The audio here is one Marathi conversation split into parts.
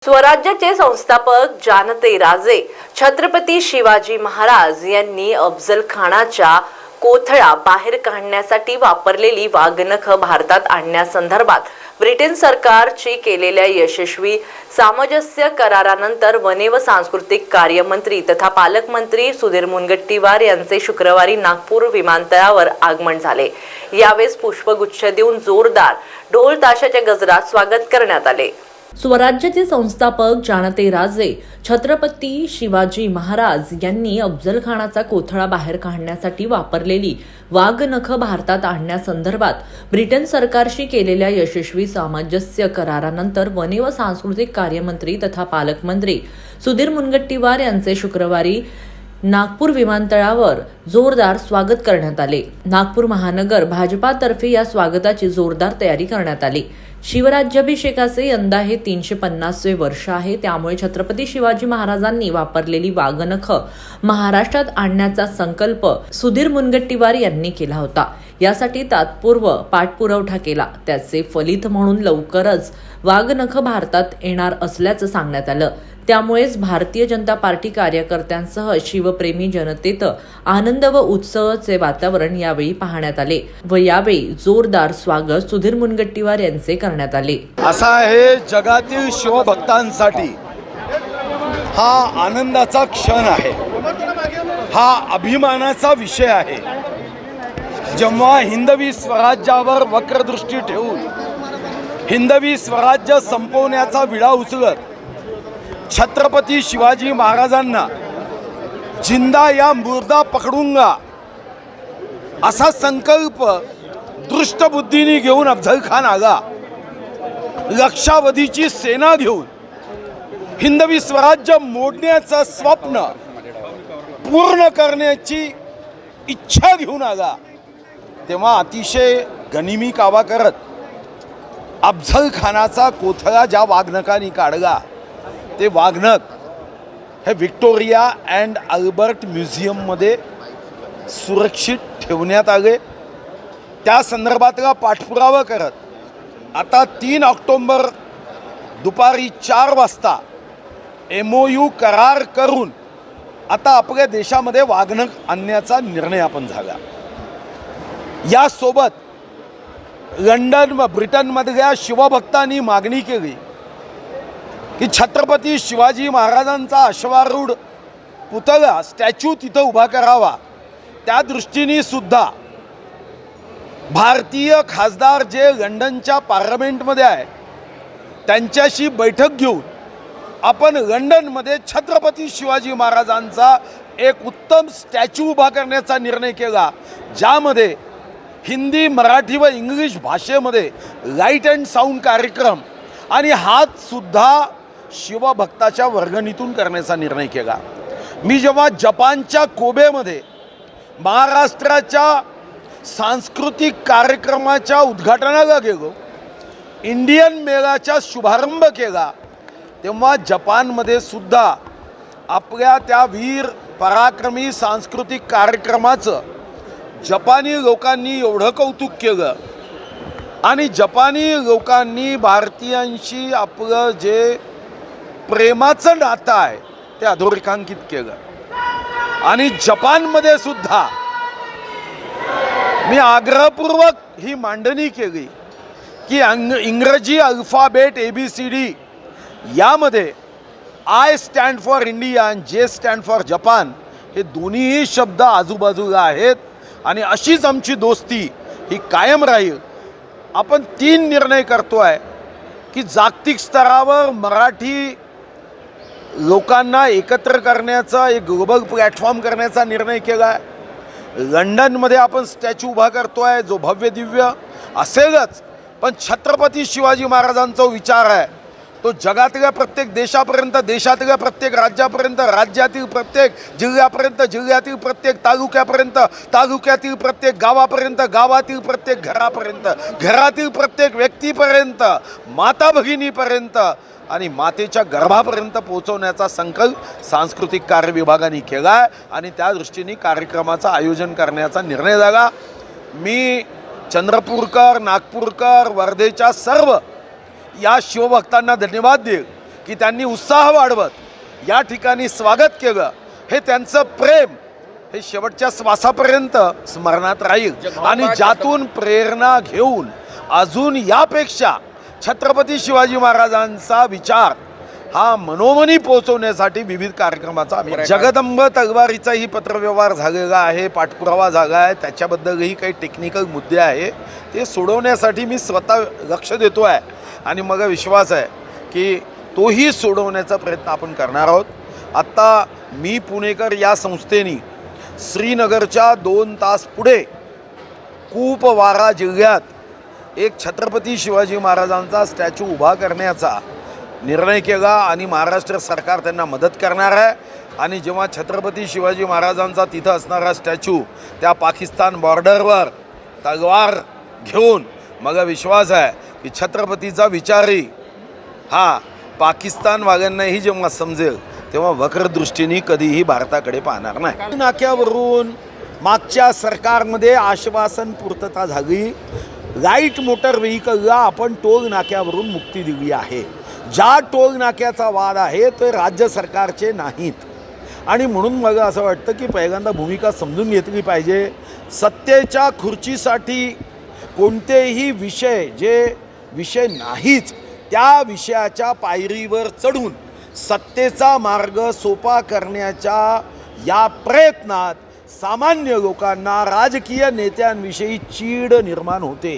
स्वराज्याचे संस्थापक जानते राजे छत्रपती शिवाजी महाराज यांनी अफजल खानाच्या कोथळा बाहेर काढण्यासाठी वापरलेली वाघनख भारतात आणण्यासंदर्भात ब्रिटन सरकारची केलेल्या यशस्वी सामंजस्य करारानंतर वने व सांस्कृतिक कार्य मंत्री तथा पालकमंत्री सुधीर मुनगंटीवार यांचे शुक्रवारी नागपूर विमानतळावर आगमन झाले। यावेळेस पुष्पगुच्छ देऊन जोरदार ढोल ताशाच्या गजरात स्वागत करण्यात आले। स्वराज्याचे संस्थापक जानते राजे छत्रपती शिवाजी महाराज यांनी अफजल खानाचा कोथळा बाहेर काढण्यासाठी वापरलेली वाघनख भारतात आणण्यासंदर्भात ब्रिटन सरकारशी केलेल्या यशस्वी सामंजस्य करारानंतर वने व सांस्कृतिक कार्यमंत्री तथा पालकमंत्री सुधीर मुनगंटीवार यांचे शुक्रवारी नागपूर विमानतळावर जोरदार स्वागत करण्यात आले। नागपूर महानगर भाजपातर्फे या स्वागताची जोरदार तयारी करण्यात आली। शिवराज्याभिषेकाचे यंदा हे 350वे वर्ष आहे, त्यामुळे छत्रपती शिवाजी महाराजांनी वापरलेली वाघनख महाराष्ट्रात आणण्याचा संकल्प सुधीर मुनगंटीवार यांनी केला होता। यासाठी तात्पूर्व पाठपुरावा केला। त्याचे फलित म्हणून लवकरच वाघनख भारतात येणार असल्याचं सांगण्यात आलं। त्यामुळेच भारतीय जनता पार्टी कार्यकर्त्यांसह शिवप्रेमी जनतेत आनंद व उत्सवाचे वातावरण यावेळी पाहण्यात आले व यावेळी जोरदार स्वागत सुधीर मुनगंटीवार यांचे करण्यात आले। असा आहे जगातील शिवभक्तांसाठी हा आनंदाचा क्षण आहे, हा अभिमानाचा विषय आहे। जेव्हा हिंदवी स्वराज्यावर वक्रदृष्टी ठेवून हिंदवी स्वराज्य संपवण्याचा विडा उचलत छत्रपती शिवाजी महाराजांना जिंदा या मुर्दा पकडूंगा असा संकल्प दृष्टबुद्धीने घेऊन अफजल खान आला। लक्षावधीची सेना घेऊन हिंदवी स्वराज्य मोडण्याचं स्वप्न पूर्ण करण्याची इच्छा घेऊन आला। तेव्हा अतिशय गनिमी कावा करत अफजल खानाचा कोथळा ज्या वाघनखांनी काढला ते वाघनख हे व्हिक्टोरिया अँड अल्बर्ट म्युझियममध्ये सुरक्षित ठेवण्यात आले। त्या संदर्भातला पाठपुरावा करत आता 3 ऑक्टोबर दुपारी 4 वाजता MOU करार करून आता आपल्या देशामध्ये वाघनख आणण्याचा निर्णय आपण झाला। यासोबत लंडन व ब्रिटनमधल्या शिवभक्तांनी मागणी केली की छत्रपती शिवाजी महाराजांचा अश्वारूढ पुतळा स्टॅच्यू तिथं उभा करावा। त्या दृष्टीने सुद्धा भारतीय खासदार जे लंडनच्या पार्लमेंटमध्ये आहे त्यांच्याशी बैठक घेऊन आपण लंडनमध्ये छत्रपती शिवाजी महाराजांचा एक उत्तम स्टॅच्यू उभा करण्याचा निर्णय केला, ज्यामध्ये हिंदी, मराठी व इंग्लिश भाषेमध्ये लाईट अँड साऊंड कार्यक्रम आणि हात सुद्धा शिवभक्ताच्या वर्गणीतून करण्याचा निर्णय केला। मी जेव्हा जपानच्या कोबेमध्ये महाराष्ट्राच्या सांस्कृतिक कार्यक्रमाच्या उद्घाटनाला गेलो, इंडियन मेळाचा शुभारंभ केला, तेव्हा जपानमध्ये सुद्धा आपल्या त्या वीर पराक्रमी सांस्कृतिक कार्यक्रमाचं जपानी लोकांनी एवढं कौतुक केलं आणि जपानी लोकांनी भारतीयांशी आपलं जे प्रेमाचं नातं आहे ते अधोरेखांकित केलं। आणि जपानमध्ये सुद्धा मी आग्रहपूर्वक ही मांडणी केली की इंग्रजी अल्फाबेट ABCD यामध्ये I स्टँड फॉर इंडिया आणि J स्टँड फॉर जपान हे दोन्हीही शब्द आजूबाजूला आहेत आणि अशीच आमची दोस्ती ही कायम राहील। आपण 3 निर्णय करतोय की जागतिक स्तरावर मराठी लोकांना एकत्र करण्याचा एक ग्लोबल प्लॅटफॉर्म करण्याचा निर्णय केला आहे। लंडनमध्ये आपण स्टॅच्यू उभा करतोय जो भव्य दिव्य असेलच, पण छत्रपती शिवाजी महाराजांचा विचार आहे तो जगातल्या प्रत्येक देशापर्यंत, देशातल्या प्रत्येक राज्यापर्यंत, राज्यातील प्रत्येक जिल्ह्यापर्यंत, जिल्ह्यातील प्रत्येक तालुक्यापर्यंत, तालुक्यातील प्रत्येक गावापर्यंत, गावातील प्रत्येक घरापर्यंत, घरातील प्रत्येक व्यक्तीपर्यंत, माता भगिनीपर्यंत आणि मातेच्या गर्भापर्यंत पोहोचवण्याचा संकल्प सांस्कृतिक कार्य विभागाने केला आहे आणि त्या दृष्टीने कार्यक्रमाचं आयोजन करण्याचा निर्णय झाला। मी चंद्रपूरकर, नागपूरकर, वर्धेच्या सर्व या शिवभक्तांना धन्यवाद देईल की त्यांनी उत्साह वाढवत या ठिकाणी स्वागत केलं, हे त्यांचं प्रेम हे शेवटच्या श्वासापर्यंत स्मरणात राहील आणि ज्यातून प्रेरणा घेऊन अजून यापेक्षा छत्रपती शिवाजी महाराजांचा विचार हा मनोमनी पोहोचवण्यासाठी विविध कार्यक्रमाचा आम्ही जगदंब तलवारीचाही पत्रव्यवहार झालेला आहे, पाठपुरावा झाला आहे, त्याच्याबद्दलही काही टेक्निकल मुद्दे आहे ते सोडवण्यासाठी मी स्वतः लक्ष देतो आहे आणि मला विश्वास आहे की तोही सोडवण्याचा प्रयत्न आपण करणार आहोत. आत्ता मी पुणेकर या संस्थेने श्रीनगरच्या 2 तास पुढे कुपवारा जिल्ह्यात एक छत्रपती शिवाजी महाराजांचा स्टॅच्यू उभा करण्याचा निर्णय केला आणि महाराष्ट्र सरकार त्यांना मदत करणार आहे. आणि जेव्हा छत्रपती शिवाजी महाराजांचा तिथं असणारा स्टॅच्यू त्या पाकिस्तान बॉर्डरवर तलवार घेऊन मला विश्वास आहे की छत्रपतीचा विचारही हा पाकिस्तानवाल्यांनाही जेव्हा समजेल तेव्हा वक्रदृष्टीने कधीही भारताकडे पाहणार नाही. नाक्यावरून मागच्या सरकारमध्ये आश्वासन पूर्तता झाली, लाईट मोटर व्हेकलला आपण टोल नाक्यावरून मुक्ती दिली आहे. ज्या टोल नाक्याचा वाद आहे ते राज्य सरकारचे नाहीत आणि म्हणून मला असं वाटतं की पहिल्यांदा भूमिका समजून घेतली पाहिजे. सत्तेच्या खुर्चीसाठी कोणतेही विषय जे विषय नाहीच त्या विषयाच्या पायरीवर चढून सत्तेचा मार्ग सोपा करण्याच्या या प्रयत्नात सामान्य लोकांना राजकीय नेत्यांविषयी चीड निर्माण होते.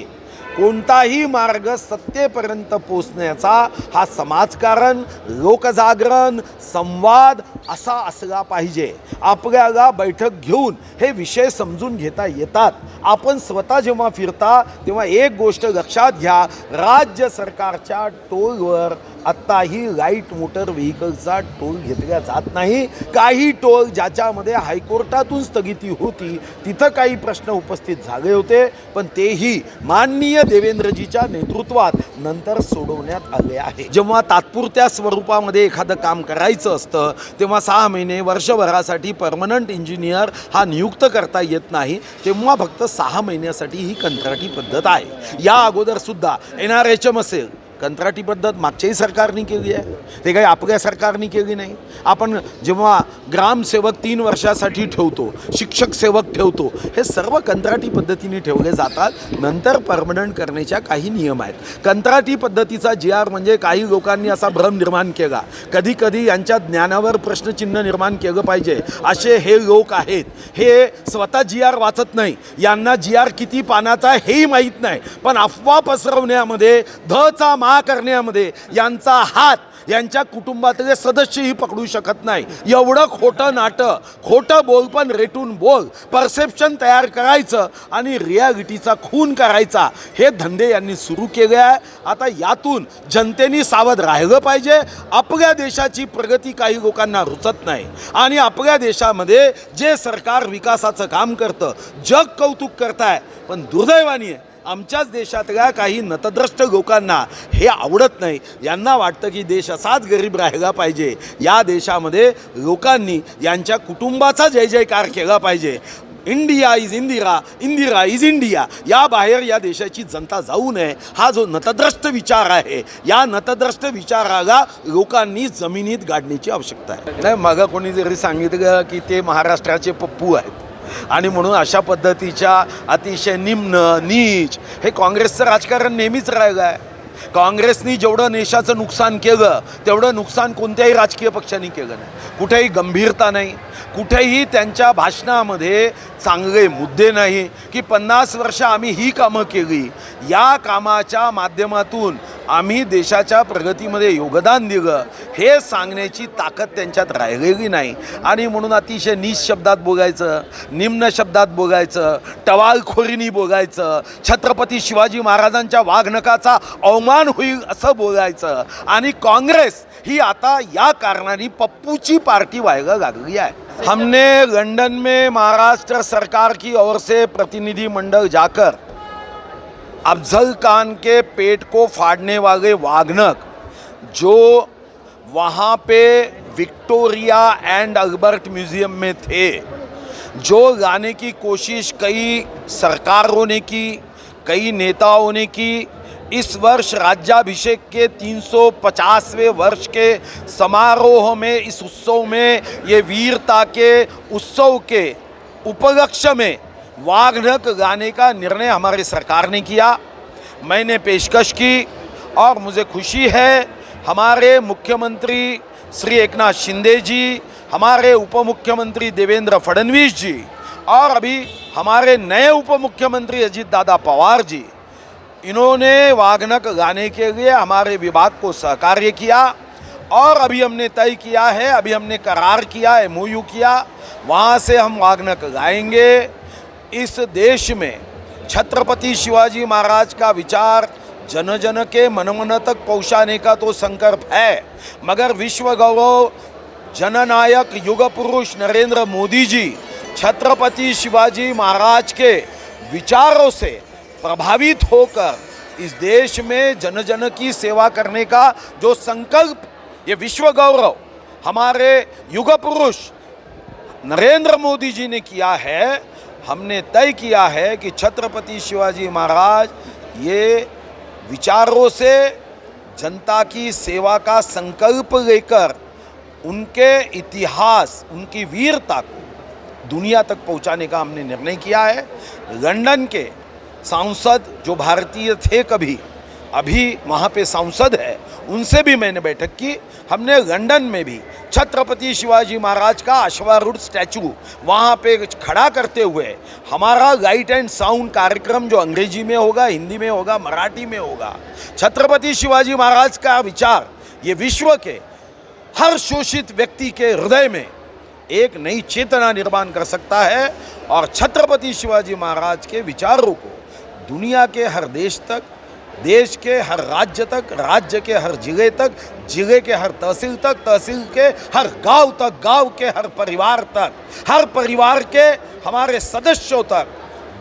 कोणताही मार्ग सत्तेपर्यंत पोचण्याचा हा समाजकारण, लोकजागरण, संवाद असा असला पाहिजे. आपल्याला बैठक घेऊन हे विषय समजून घेता येतात. आपण स्वतः जेव्हा फिरता तेव्हा एक गोष्ट लक्षात घ्या, राज्य सरकारच्या टोलवर आत्ताही लाईट मोटर व्हेकलचा टोल घेतला जात नाही. काही टोल ज्याच्यामध्ये हायकोर्टातून स्थगिती होती तिथं काही प्रश्न उपस्थित झाले होते, पण तेही माननीय देवेंद्रजीच्या नेतृत्वात नंतर सोडवण्यात आले आहे. जेव्हा तात्पुरत्या स्वरूपामध्ये एखादं काम करायचं असतं तेव्हा 6 महिने वर्षभरासाठी परमनंट इंजिनियर हा नियुक्त करता येत नाही, तेव्हा फक्त 6 महिन्यासाठी ही कंत्राटी पद्धत आहे. या अगोदरसुद्धा NRHM असेल, कंत्राटी पद्धत मागच्याही सरकारने केली आहे, ते काही आपल्या सरकारने केली नाही. आपण जेव्हा ग्रामसेवक 3 वर्षासाठी ठेवतो, शिक्षक सेवक ठेवतो, हे सर्व कंत्राटी पद्धतीने ठेवले जातात. नंतर परमनंट करण्याच्या काही नियम आहेत. कंत्राटी पद्धतीचा GR म्हणजे काही लोकांनी असा भ्रम निर्माण केला, कधी कधी यांच्या ज्ञानावर प्रश्नचिन्ह निर्माण केलं पाहिजे असे हे लोक आहेत. हे स्वतः GR वाचत नाही, यांना GR किती पानाचा हेही माहीत नाही, पण अफवा पसरवण्यामध्ये धचा मा करण्यामध्ये यांचा हात यांच्या कुटुंबातले सदस्यही पकडू शकत नाही. एवढं खोटं नाटं, खोटं बोल पण रेटून बोल, परसेप्शन तयार करायचं आणि रियालिटीचा खून करायचा हे धंदे यांनी सुरू केले आहे. आता यातून जनतेने सावध राहिलं पाहिजे. आपल्या देशाची प्रगती काही लोकांना रुचत नाही आणि आपल्या देशामध्ये जे सरकार विकासाचं काम करतं जग कौतुक करताय, पण दुर्दैवाने आमच्याच देशातल्या काही नतद्रष्ट लोकांना हे आवडत नाही. यांना वाटतं की देश असाच गरीब राहिला पाहिजे. या देशामध्ये लोकांनी यांच्या कुटुंबाचा जय जयकार केला पाहिजे. India is Indira, Indira is India, या बाहेर या देशाची जनता जाऊ नये. हा जो नतद्रष्ट विचार आहे, या नतद्रष्ट विचाराला लोकांनी जमिनीत गाडण्याची आवश्यकता आहे. नाही, मग कोणी जरी सांगितलं की ते महाराष्ट्राचे पप्पू आहेत आणि म्हणून अशा पद्धतीच्या अतिशय निम्न नीच हे काँग्रेसचं राजकारण नेहमीच राहिलं आहे. काँग्रेसनी जेवढं देशाचं नुकसान केलं तेवढं नुकसान कोणत्याही राजकीय पक्षांनी केलं नाही. कुठेही गंभीरता नाही, कुठेही त्यांच्या भाषणामध्ये चांगले मुद्दे नाही की 50 वर्ष आम्ही ही कामं केली, या कामाच्या माध्यमातून आम्ही देशाच्या प्रगतीमध्ये योगदान दिलं हे सांगण्याची ताकद त्यांच्यात राहिलेली नाही. आणि म्हणून अतिशय नीच शब्दात बोलायचं, निम्न शब्दात बोलायचं, टवाळखोरीने बोलायचं, छत्रपती शिवाजी महाराजांच्या वाघनकाचा अवमान होईल असं बोलायचं. आणि काँग्रेस ही आता या कारणाने पप्पूची पार्टी व्हायला लागली आहे. हमने लंदन में महाराष्ट्र सरकार की ओर से प्रतिनिधिमंडल जाकर अफजल खान के पेट को फाड़ने वाले वागनक जो वहाँ पे विक्टोरिया एंड अल्बर्ट म्यूज़ियम में थे, जो लाने की कोशिश कई सरकारों ने की, कई नेताओं ने की, इस वर्ष राज्याभिषेक के 350वें वर्ष के समारोह में, इस उत्सव में, ये वीरता के उत्सव के उपलक्ष्य में वाघनख गाने का निर्णय हमारी सरकार ने किया। मैंने पेशकश की और मुझे खुशी है हमारे मुख्यमंत्री श्री एकनाथ शिंदे जी, हमारे उप मुख्यमंत्री देवेंद्र फडणवीस जी और अभी हमारे नए उप मुख्यमंत्री अजीत दादा पवार जी, इन्होंने वाघनख गाने के लिए हमारे विभाग को सहकार्य किया और अभी हमने तय किया है, अभी हमने करार किया, MOU किया, वहाँ से हम वाघनख गाएंगे। इस देश में छत्रपति शिवाजी महाराज का विचार जन जन के मन मन तक पहुँचाने का तो संकल्प है, मगर विश्व गौरव जननायक युग पुरुष नरेंद्र मोदी जी छत्रपति शिवाजी महाराज के विचारों से प्रभावित होकर इस देश में जन जन की सेवा करने का जो संकल्प ये विश्व गौरव हमारे युग पुरुष नरेंद्र मोदी जी ने किया है, हमने तय किया है कि छत्रपति शिवाजी महाराज ये विचारों से जनता की सेवा का संकल्प लेकर उनके इतिहास, उनकी वीरता को दुनिया तक पहुंचाने का हमने निर्णय किया है। लंदन के सांसद जो भारतीय थे कभी, अभी वहाँ पे सांसद है, उनसे भी मैंने बैठक की। हमने लंदन में भी छत्रपति शिवाजी महाराज का अश्वारूढ़ स्टैचू वहाँ पे खड़ा करते हुए हमारा लाइट एंड साउंड कार्यक्रम जो अंग्रेजी में होगा, हिंदी में होगा, मराठी में होगा, छत्रपति शिवाजी महाराज का विचार ये विश्व के हर शोषित व्यक्ति के हृदय में एक नई चेतना निर्माण कर सकता है और छत्रपति शिवाजी महाराज के विचारों को दुनिया के हर देश तक, देश के हर राज्य तक, राज्य के हर जिले तक, जिले के हर तहसील तक, तहसील के हर गांव तक, गांव के हर परिवार तक, हर परिवार के हमारे सदस्यों तक,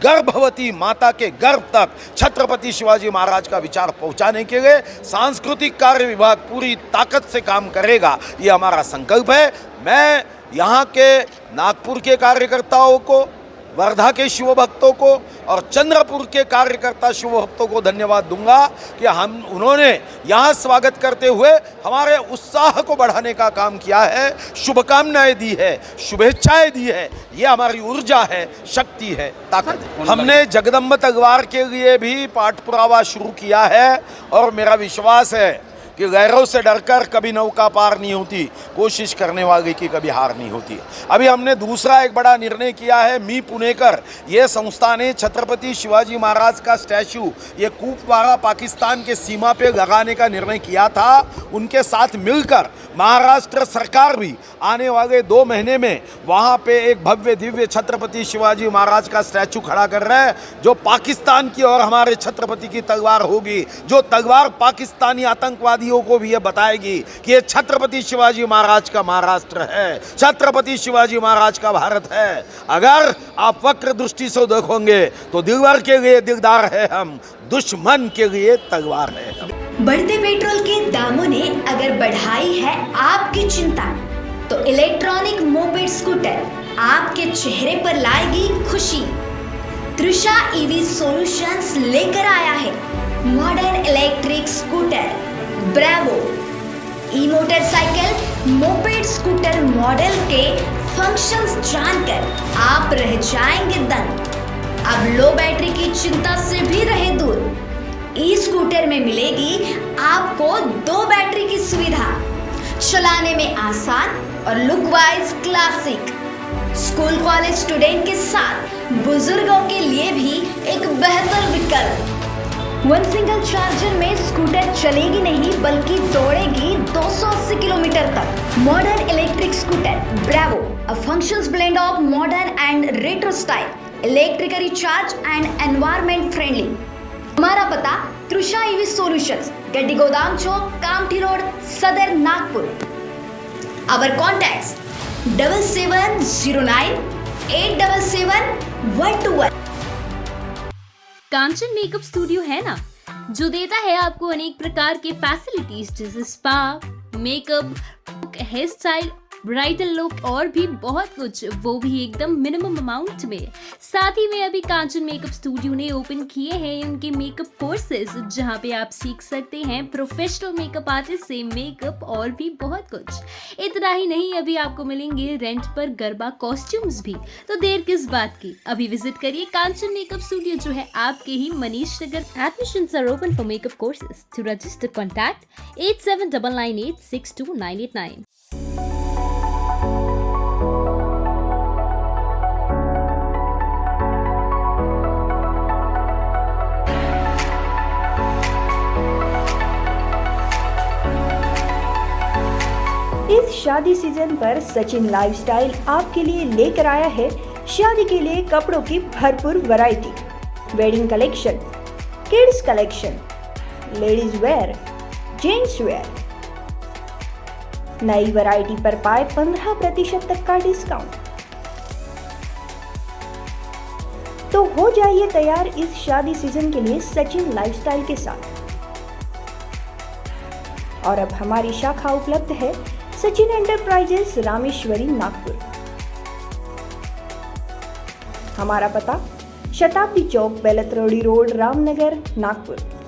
गर्भवती माता के गर्भ तक छत्रपति शिवाजी महाराज का विचार पहुंचाने के लिए सांस्कृतिक कार्य विभाग पूरी ताकत से काम करेगा, ये हमारा संकल्प है। मैं यहाँ के नागपुर के कार्यकर्ताओं को, वर्धा के शिव भक्तों को और चंद्रपुर के कार्यकर्ता शिव भक्तों को धन्यवाद दूंगा कि उन्होंने यहाँ स्वागत करते हुए हमारे उत्साह को बढ़ाने का काम किया है, शुभकामनाएं दी है, शुभेच्छाएं दी है। ये हमारी ऊर्जा है, शक्ति है, ताकत है। हमने जगदम्ब तलवार के लिए भी पाठ पुरावा शुरू किया है और मेरा विश्वास है कि गैरों से डरकर कभी नौका पार नहीं होती, कोशिश करने वाले की कभी हार नहीं होती। अभी हमने दूसरा एक बड़ा निर्णय किया है, मी पुणेकर ये संस्था ने छत्रपति शिवाजी महाराज का स्टैचू ये कुपवाड़ा पाकिस्तान के सीमा पे लगाने का निर्णय किया था। उनके साथ मिलकर महाराष्ट्र सरकार भी आने वाले 2 महीने में वहाँ पे एक भव्य दिव्य छत्रपति शिवाजी महाराज का स्टैचू खड़ा कर रहे हैं, जो पाकिस्तान की और हमारे छत्रपति की तलवार होगी, जो तलवार पाकिस्तानी आतंकवादियों को भी ये बताएगी कि ये छत्रपति शिवाजी महाराज का महाराष्ट्र है, छत्रपति शिवाजी महाराज का भारत है। अगर आप वक्र दृष्टि से देखोगे तो दिलवर के लिए दिलदार है हम, दुश्मन के लिए तलवार है हम। बढ़ते पेट्रोल के दामों ने अगर बढ़ाई है आपकी चिंता, तो इलेक्ट्रॉनिक मोपेड स्कूटर आपके चेहरे पर लाएगी खुशी। तृषा ईवी सॉल्यूशंस लेकर आया है modern electric scooter Bravo. E motorcycle moped scooter model के फंक्शंस जानकर आप रह जाएंगे दंग। अब लो बैटरी की चिंता से भी रहे दूर। ई स्कूटर में मिलेगी आपको 2 बैटरी की सुविधा, चलाने में आसान और look wise classic. School college student के साथ बुजुर्गों के लिए भी एक बेहतर विकल्प। 1 सिंगल चार्जर में स्कूटर चलेगी नहीं बल्कि दौड़ेगी 280 किलोमीटर तक। Modern electric scooter bravo, a functions blend of modern and retro style, electrically charge and environment friendly. हमारा पता तृषा ईवी सॉल्यूशंस, गड्डी गोदाम चौक, Kamthi road, Sadar, Nagpur. Our contacts 7709 877 121। Kanchan makeup studio है ना, जो देता है आपको अनेक प्रकार के फैसिलिटीज जैसे spa, makeup, hair style bridal look और भी बहुत कुछ, वो भी एकदम मिनिमम अमाउंट में। साथ ही में अभी कांचन मेकअप स्टूडियो ने ओपन किए हैं उनके मेकअप कोर्सेज, जहां पे आप सीख सकते हैं प्रोफेशनल मेकअप आर्टिस्ट से मेकअप और भी बहुत कुछ। इतना ही नहीं, अभी आपको मिलेंगे रेंट पर गरबा कॉस्ट्यूम्स भी। तो देर किस बात की, अभी विजिट करिए कांचन मेकअप स्टूडियो जो है आपके ही Manish Nagar. Admissions are open for makeup courses. To register, contact 8799862989. Is Shaadi season per Sachin lifestyle आपके लिए लेकर आया है शादी के लिए कपड़ों की भरपूर variety, wedding collection, kids collection, ladies wear, gents wear. नई वैरायटी पर पाए 15% तक का डिस्काउंट। तो हो जाइए तैयार इस शादी सीजन के लिए सचिन लाइफस्टाइल के साथ। और अब हमारी शाखा उपलब्ध है सचिन एंटरप्राइजेस, रामेश्वरी, नागपुर। हमारा पता शताब्दी चौक, बेलतरोड़ी रोड, रामनगर, नागपुर।